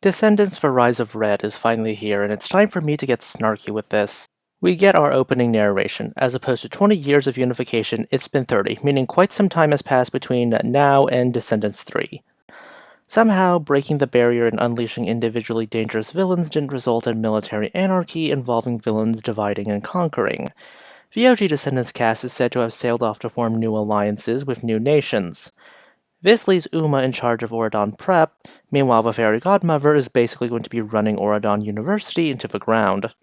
Descendants: The Rise of Red is finally here, and it's time for me to get snarky with this. We get our opening narration. As opposed to 20 years of unification, it's been 30, meaning quite some time has passed between now and Descendants 3. Somehow, breaking the barrier and unleashing individually dangerous villains didn't result in military anarchy involving villains dividing and conquering. The OG Descendants cast is said to have sailed off to form new alliances with new nations. This leaves Uma in charge of Auradon Prep. Meanwhile, the Fairy Godmother is basically going to be running Auradon University into the ground.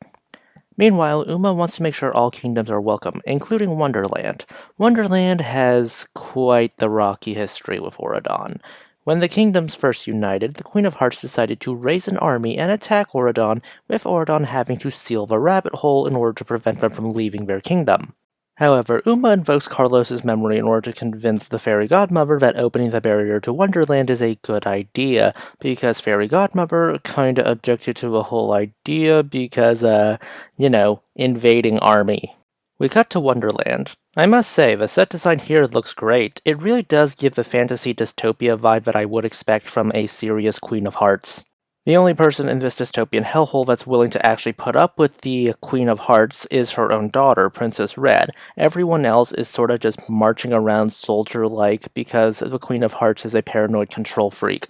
Meanwhile, Uma wants to make sure all kingdoms are welcome, including Wonderland. Wonderland has quite the rocky history with Auradon. When the kingdoms first united, the Queen of Hearts decided to raise an army and attack Auradon, with Auradon having to seal the rabbit hole in order to prevent them from leaving their kingdom. However, Uma invokes Carlos's memory in order to convince the Fairy Godmother that opening the barrier to Wonderland is a good idea, because Fairy Godmother kinda objected to the whole idea because, invading army. We cut to Wonderland. I must say, the set design here looks great. It really does give the fantasy dystopia vibe that I would expect from a serious Queen of Hearts. The only person in this dystopian hellhole that's willing to actually put up with the Queen of Hearts is her own daughter, Princess Red. Everyone else is sort of just marching around soldier-like because the Queen of Hearts is a paranoid control freak.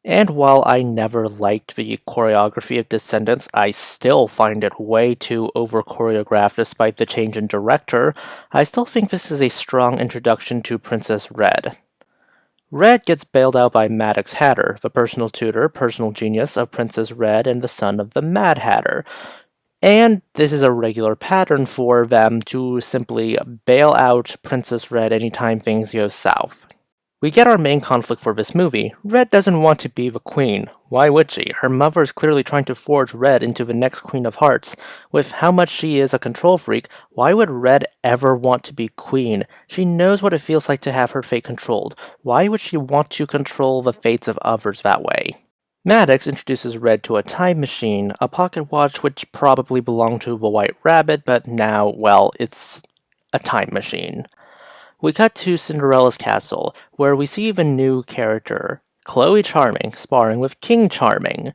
And while I never liked the choreography of Descendants, I still find it way too over-choreographed despite the change in director. I still think this is a strong introduction to Princess Red. Red gets bailed out by Maddox Hatter, the personal tutor, personal genius of Princess Red and the son of the Mad Hatter. And this is a regular pattern for them to simply bail out Princess Red anytime things go south. We get our main conflict for this movie. Red doesn't want to be the queen. Why would she? Her mother is clearly trying to forge Red into the next Queen of Hearts. With how much she is a control freak, why would Red ever want to be queen? She knows what it feels like to have her fate controlled. Why would she want to control the fates of others that way? Maddox introduces Red to a time machine, a pocket watch which probably belonged to the White Rabbit, but now, well, it's a time machine. We cut to Cinderella's castle, where we see the new character, Chloe Charming, sparring with King Charming.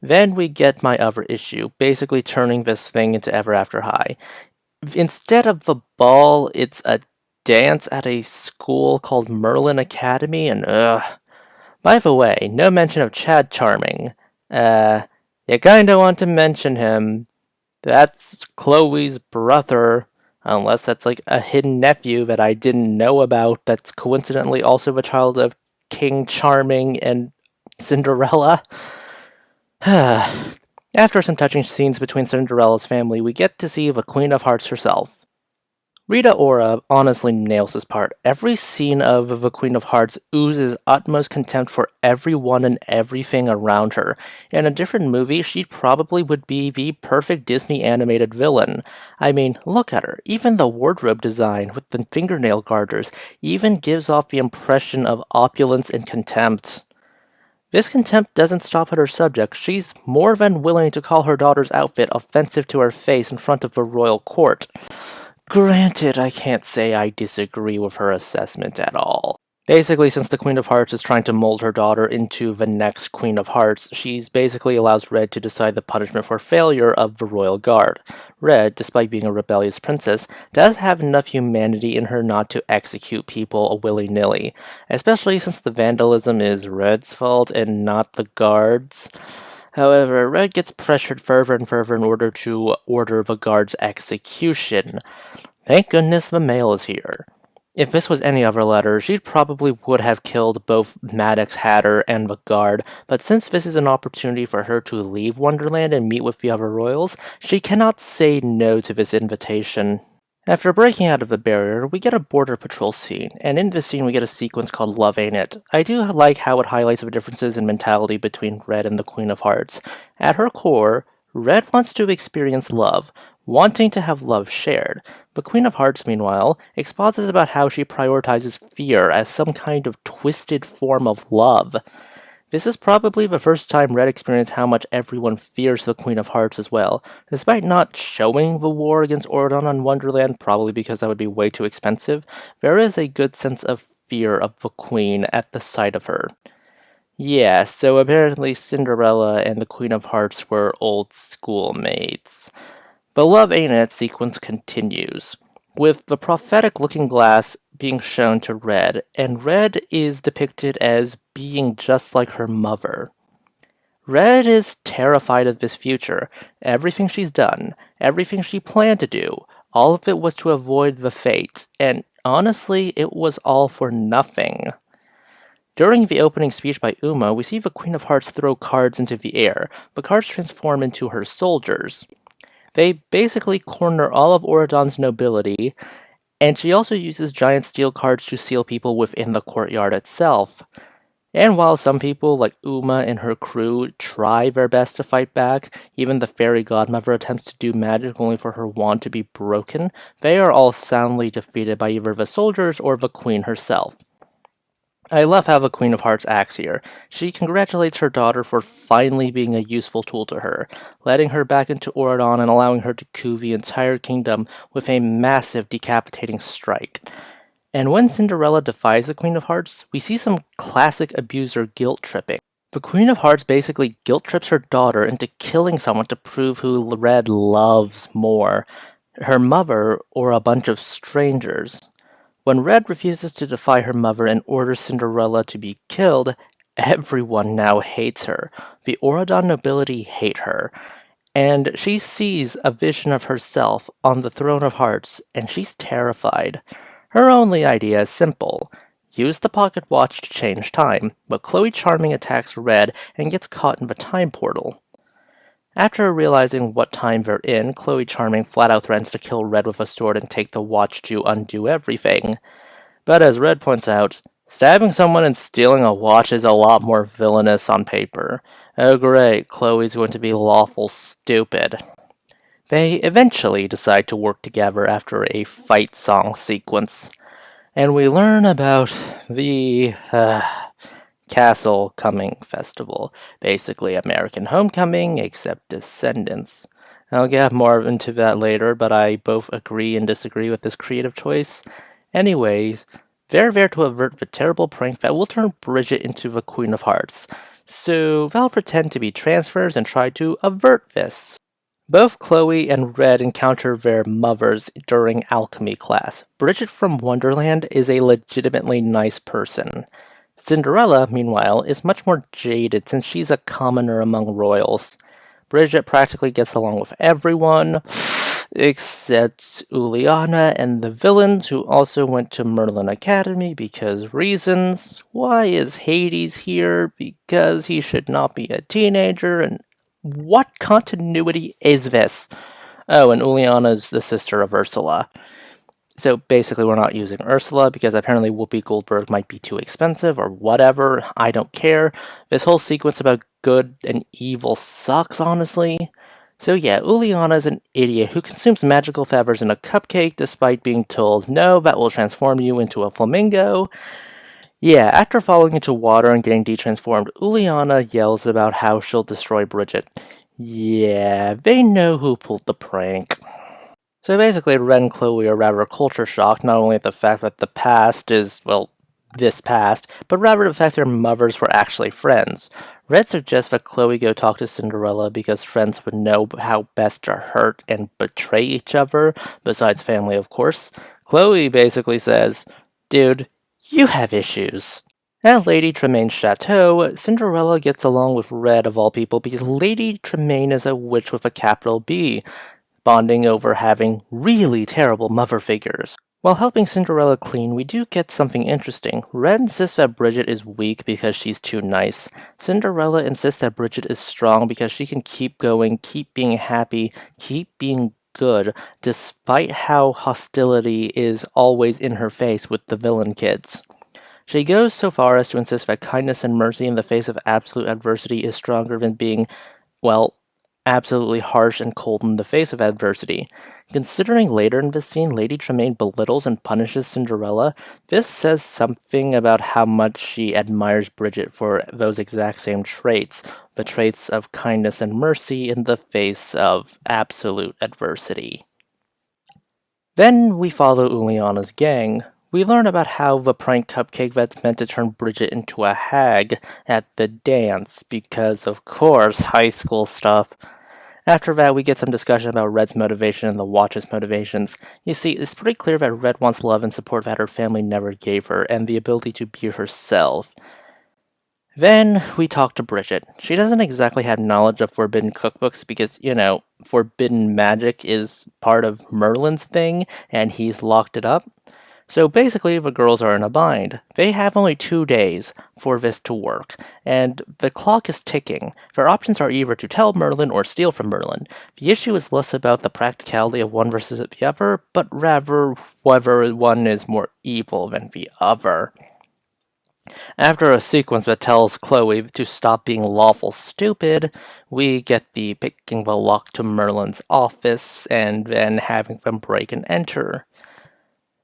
Then we get my other issue, basically turning this thing into Ever After High. Instead of the ball, it's a dance at a school called Merlin Academy, and By the way, no mention of Chad Charming. You kinda want to mention him. That's Chloe's brother. Unless that's like a hidden nephew that I didn't know about that's coincidentally also the child of King Charming and Cinderella. After some touching scenes between Cinderella's family, we get to see the Queen of Hearts herself. Rita Ora honestly nails this part. Every scene of the Queen of Hearts oozes utmost contempt for everyone and everything around her. In a different movie, she probably would be the perfect Disney animated villain. I mean, look at her. Even the wardrobe design, with the fingernail garters, even gives off the impression of opulence and contempt. This contempt doesn't stop at her subject. She's more than willing to call her daughter's outfit offensive to her face in front of the royal court. Granted, I can't say I disagree with her assessment at all. Basically, since the Queen of Hearts is trying to mold her daughter into the next Queen of Hearts, she's basically allows Red to decide the punishment for failure of the Royal Guard. Red, despite being a rebellious princess, does have enough humanity in her not to execute people willy-nilly, especially since the vandalism is Red's fault and not the guards. However, Red gets pressured further and further in order to order the guard's execution. Thank goodness the mail is here. If this was any other letter, she probably would have killed both Maddox Hatter and the guard, but since this is an opportunity for her to leave Wonderland and meet with the other royals, she cannot say no to this invitation. After breaking out of the barrier, we get a border patrol scene, and in this scene we get a sequence called Love Ain't It. I do like how it highlights the differences in mentality between Red and the Queen of Hearts. At her core, Red wants to experience love, wanting to have love shared. The Queen of Hearts, meanwhile, exposits about how she prioritizes fear as some kind of twisted form of love. This is probably the first time Red experienced how much everyone fears the Queen of Hearts as well, despite not showing the war against Auradon on Wonderland, probably because that would be way too expensive. There is a good sense of fear of the Queen at the sight of her. Yeah, so apparently Cinderella and the Queen of Hearts were old schoolmates. The Love Ain't It sequence continues, with the prophetic looking glass being shown to Red, and Red is depicted as being just like her mother. Red is terrified of this future. Everything she's done, everything she planned to do, all of it was to avoid the fate, and honestly, it was all for nothing. During the opening speech by Uma, we see the Queen of Hearts throw cards into the air, but cards transform into her soldiers. They basically corner all of Auradon's nobility, and she also uses giant steel cards to seal people within the courtyard itself. And while some people, like Uma and her crew, try their best to fight back, even the fairy godmother attempts to do magic only for her wand to be broken, they are all soundly defeated by either the soldiers or the queen herself. I love how the Queen of Hearts acts here. She congratulates her daughter for finally being a useful tool to her, letting her back into Auradon and allowing her to coup the entire kingdom with a massive decapitating strike. And when Cinderella defies the Queen of Hearts, we see some classic abuser guilt tripping. The Queen of Hearts basically guilt trips her daughter into killing someone to prove who Red loves more, her mother or a bunch of strangers. When Red refuses to defy her mother and orders Cinderella to be killed, everyone now hates her. The Auradon nobility hate her, and she sees a vision of herself on the throne of hearts, and she's terrified. Her only idea is simple. Use the pocket watch to change time, but Chloe Charming attacks Red and gets caught in the time portal. After realizing what time they're in, Chloe Charming flat out threatens to kill Red with a sword and take the watch to undo everything. But as Red points out, stabbing someone and stealing a watch is a lot more villainous on paper. Oh great, Chloe's going to be lawful stupid. They eventually decide to work together after a fight song sequence, and we learn about the Castle Coming Festival, basically American Homecoming except Descendants. I'll get more into that later, but I both agree and disagree with this creative choice. Anyways, they're there to avert the terrible prank that will turn Bridget into the Queen of Hearts, so they'll pretend to be transfers and try to avert this. Both Chloe and Red encounter their mothers during alchemy class. Bridget from Wonderland is a legitimately nice person. Cinderella, meanwhile, is much more jaded since she's a commoner among royals. Bridget practically gets along with everyone, except Uliana and the villains, who also went to Merlin Academy because reasons. Why is Hades here? Because he should not be a teenager, and what continuity is this? Oh, and Uliana's the sister of Ursula. So basically, we're not using Ursula because apparently Whoopi Goldberg might be too expensive or whatever. I don't care. This whole sequence about good and evil sucks, honestly. So yeah, Uliana is an idiot who consumes magical feathers in a cupcake despite being told, no, that will transform you into a flamingo. Yeah, after falling into water and getting detransformed, Uliana yells about how she'll destroy Bridget. Yeah, they know who pulled the prank. So basically, Red and Chloe are rather culture shocked, not only at the fact that the past is, well, this past, but rather the fact their mothers were actually friends. Red suggests that Chloe go talk to Cinderella because friends would know how best to hurt and betray each other, besides family, of course. Chloe basically says, dude, you have issues. At Lady Tremaine's chateau, Cinderella gets along with Red of all people because Lady Tremaine is a witch with a capital B, bonding over having really terrible mother figures. While helping Cinderella clean, we do get something interesting. Red insists that Bridget is weak because she's too nice. Cinderella insists that Bridget is strong because she can keep going, keep being happy, keep being good, despite how hostility is always in her face with the villain kids. She goes so far as to insist that kindness and mercy in the face of absolute adversity is stronger than being, well, absolutely harsh and cold in the face of adversity. Considering later in this scene, Lady Tremaine belittles and punishes Cinderella, this says something about how much she admires Bridget for those exact same traits, the traits of kindness and mercy in the face of absolute adversity. Then we follow Uliana's gang. We learn about how the prank cupcake that's meant to turn Bridget into a hag at the dance, because of course, high school stuff. After that, we get some discussion about Red's motivation and the Watch's motivations. You see, it's pretty clear that Red wants love and support that her family never gave her, and the ability to be herself. Then we talk to Bridget. She doesn't exactly have knowledge of forbidden cookbooks because, forbidden magic is part of Merlin's thing, and he's locked it up. So basically, the girls are in a bind. They have only 2 days for this to work, and the clock is ticking. Their options are either to tell Merlin or steal from Merlin. The issue is less about the practicality of one versus the other, but rather whether one is more evil than the other. After a sequence that tells Chloe to stop being lawful stupid, we get the picking the lock to Merlin's office and then having them break and enter.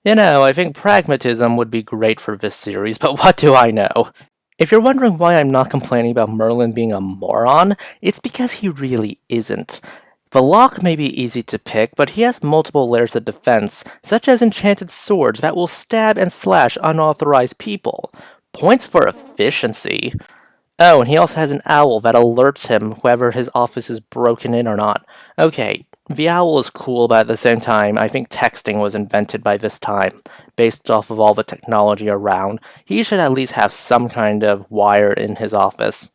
I think pragmatism would be great for this series, but what do I know? If you're wondering why I'm not complaining about Merlin being a moron, it's because he really isn't. The lock may be easy to pick, but he has multiple layers of defense, such as enchanted swords that will stab and slash unauthorized people. Points for efficiency. Oh, and he also has an owl that alerts him whether his office is broken in or not. Okay, the owl is cool, but at the same time, I think texting was invented by this time. Based off of all the technology around, he should at least have some kind of wire in his office.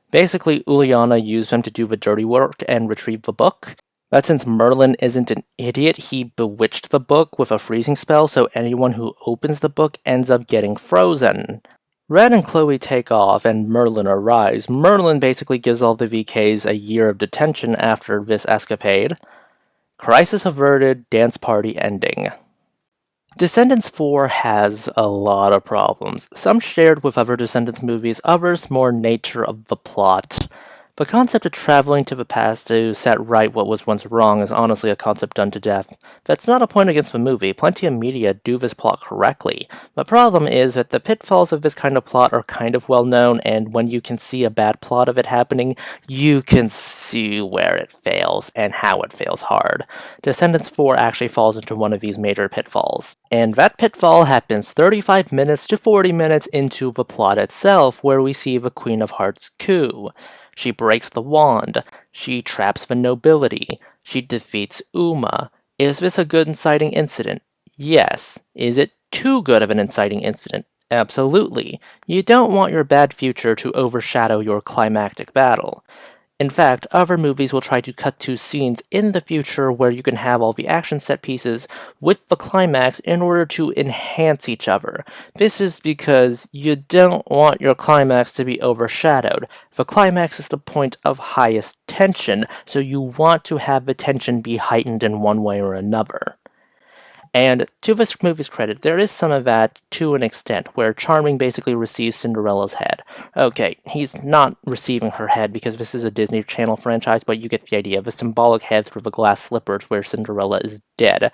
Basically, Uliana used him to do the dirty work and retrieve the book. But since Merlin isn't an idiot, he bewitched the book with a freezing spell, so anyone who opens the book ends up getting frozen. Red and Chloe take off, and Merlin arrives. Merlin basically gives all the VKs a year of detention after this escapade. Crisis averted, dance party ending. Descendants 4 has a lot of problems. Some shared with other Descendants movies, others more nature of the plot. The concept of traveling to the past to set right what was once wrong is honestly a concept done to death. That's not a point against the movie. Plenty of media do this plot correctly. The problem is that the pitfalls of this kind of plot are kind of well known, and when you can see a bad plot of it happening, you can see where it fails and how it fails hard. Descendants 4 actually falls into one of these major pitfalls. And that pitfall happens 35 minutes to 40 minutes into the plot itself, where we see the Queen of Hearts coup. She breaks the wand. She traps the nobility. She defeats Uma. Is this a good inciting incident? Yes. Is it too good of an inciting incident? Absolutely. You don't want your bad future to overshadow your climactic battle. In fact, other movies will try to cut to scenes in the future where you can have all the action set pieces with the climax in order to enhance each other. This is because you don't want your climax to be overshadowed. The climax is the point of highest tension, so you want to have the tension be heightened in one way or another. And to this movie's credit, there is some of that to an extent, where Charming basically receives Cinderella's head. Okay, he's not receiving her head because this is a Disney Channel franchise, but you get the idea. The symbolic head through the glass slippers where Cinderella is dead.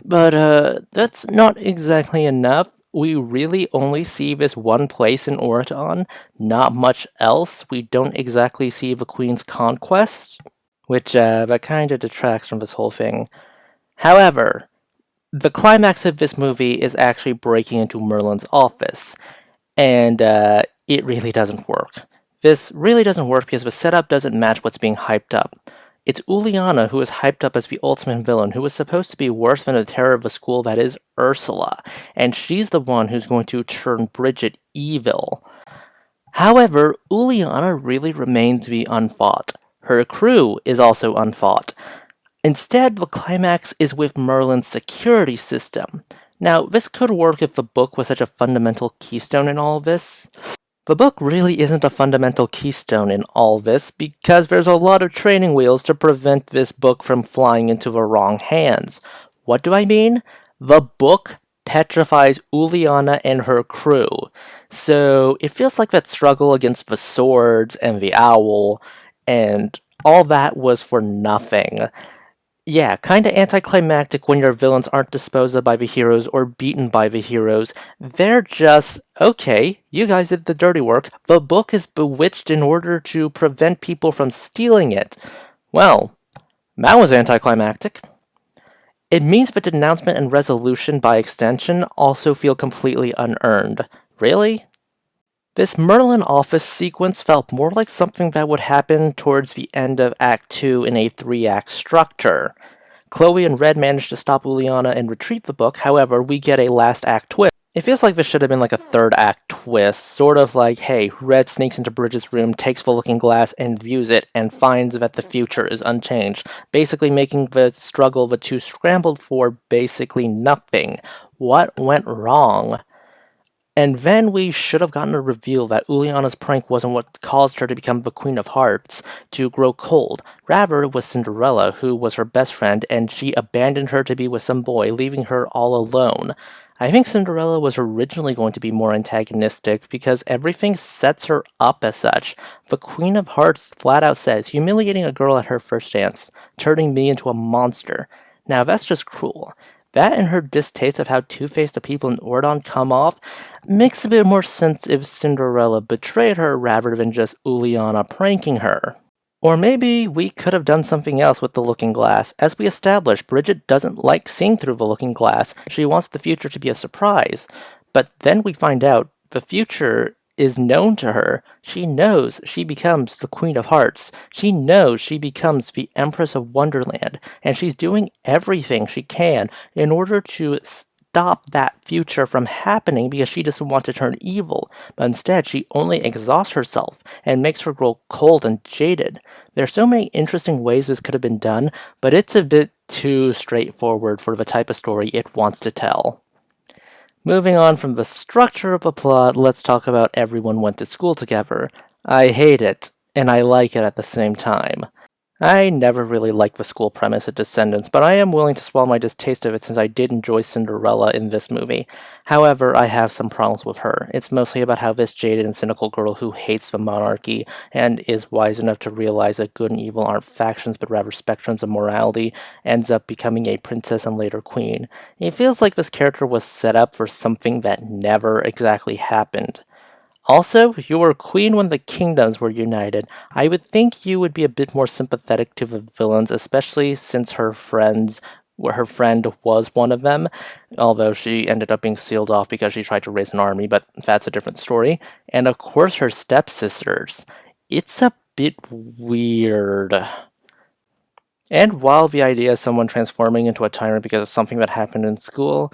But that's not exactly enough. We really only see this one place in Oraton, not much else. We don't exactly see the Queen's conquest, which that kind of detracts from this whole thing. However, the climax of this movie is actually breaking into Merlin's office, and it really doesn't work. This really doesn't work because the setup doesn't match what's being hyped up. It's Uliana who is hyped up as the ultimate villain, who is supposed to be worse than the terror of the school that is Ursula, and she's the one who's going to turn Bridget evil. However, Uliana really remains to be unfought. Her crew is also unfought. Instead, the climax is with Merlin's security system. Now, this could work if the book was such a fundamental keystone in all this. The book really isn't a fundamental keystone in all this because there's a lot of training wheels to prevent this book from flying into the wrong hands. What do I mean? The book petrifies Uliana and her crew. So it feels like that struggle against the swords and the owl and all that was for nothing. Yeah, kinda anticlimactic when your villains aren't disposed of by the heroes or beaten by the heroes. They're just, okay, you guys did the dirty work. The book is bewitched in order to prevent people from stealing it. Well, that was anticlimactic. It means that denouncement and resolution, by extension, also feel completely unearned. Really? This Merlin office sequence felt more like something that would happen towards the end of Act 2 in a 3-act structure. Chloe and Red manage to stop Uliana and retrieve the book, however, we get a last act twist. It feels like this should have been like a 3rd-act twist, sort of like, hey, Red sneaks into Bridget's room, takes the looking glass, and views it, and finds that the future is unchanged, basically making the struggle the two scrambled for basically nothing. What went wrong? And then we should have gotten a reveal that Uliana's prank wasn't what caused her to become the Queen of Hearts, to grow cold. Rather, it was Cinderella, who was her best friend, and she abandoned her to be with some boy, leaving her all alone. I think Cinderella was originally going to be more antagonistic because everything sets her up as such. The Queen of Hearts flat out says, humiliating a girl at her first dance, turning me into a monster. Now that's just cruel. That and her distaste of how two-faced the people in Ordon come off makes a bit more sense if Cinderella betrayed her rather than just Uliana pranking her. Or maybe we could have done something else with the looking glass. As we established, Bridget doesn't like seeing through the looking glass. She wants the future to be a surprise. But then we find out the future is known to her. She knows she becomes the Queen of Hearts. She knows she becomes the Empress of Wonderland. And she's doing everything she can in order to stop that future from happening because she doesn't want to turn evil, but instead she only exhausts herself and makes her grow cold and jaded. There are so many interesting ways this could have been done, but it's a bit too straightforward for the type of story it wants to tell. Moving on from the structure of the plot, let's talk about everyone went to school together. I hate it, and I like it at the same time. I never really liked the school premise of Descendants, but I am willing to swallow my distaste of it since I did enjoy Cinderella in this movie. However, I have some problems with her. It's mostly about how this jaded and cynical girl who hates the monarchy and is wise enough to realize that good and evil aren't factions but rather spectrums of morality ends up becoming a princess and later queen. It feels like this character was set up for something that never exactly happened. Also, you were queen when the kingdoms were united. I would think you would be a bit more sympathetic to the villains, especially since her friend was one of them, although she ended up being sealed off because she tried to raise an army, but that's a different story. And of course her stepsisters. It's a bit weird. And while the idea of someone transforming into a tyrant because of something that happened in school,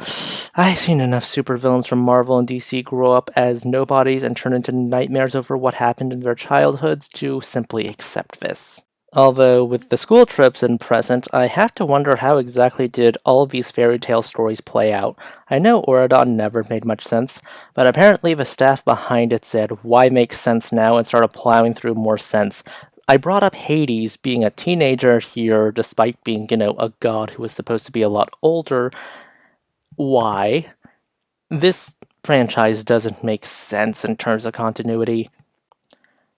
I've seen enough supervillains from Marvel and DC grow up as nobodies and turn into nightmares over what happened in their childhoods to simply accept this. Although, with the school trips in present, I have to wonder how exactly did all of these fairy tale stories play out. I know Auradon never made much sense, but apparently the staff behind it said, why make sense now, and started plowing through more sense. I brought up Hades being a teenager here, despite being, a god who was supposed to be a lot older. Why? This franchise doesn't make sense in terms of continuity.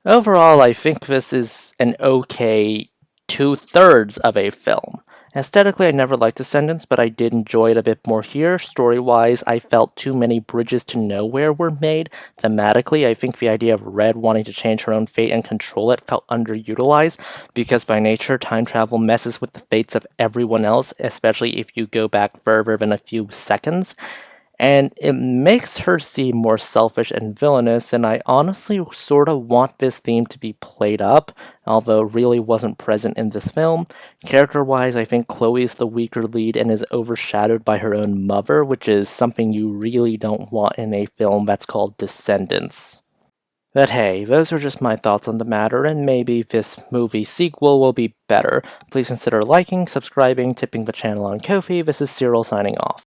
Overall, I think this is an okay 2/3 of a film. Aesthetically, I never liked Descendants, but I did enjoy it a bit more here. Story-wise, I felt too many bridges to nowhere were made. Thematically, I think the idea of Red wanting to change her own fate and control it felt underutilized, because by nature, time travel messes with the fates of everyone else, especially if you go back further than a few seconds. And it makes her seem more selfish and villainous, and I honestly sort of want this theme to be played up, although it really wasn't present in this film. Character-wise, I think Chloe is the weaker lead and is overshadowed by her own mother, which is something you really don't want in a film that's called Descendants. But hey, those are just my thoughts on the matter, and maybe this movie sequel will be better. Please consider liking, subscribing, tipping the channel on Ko-fi. This is Cyril signing off.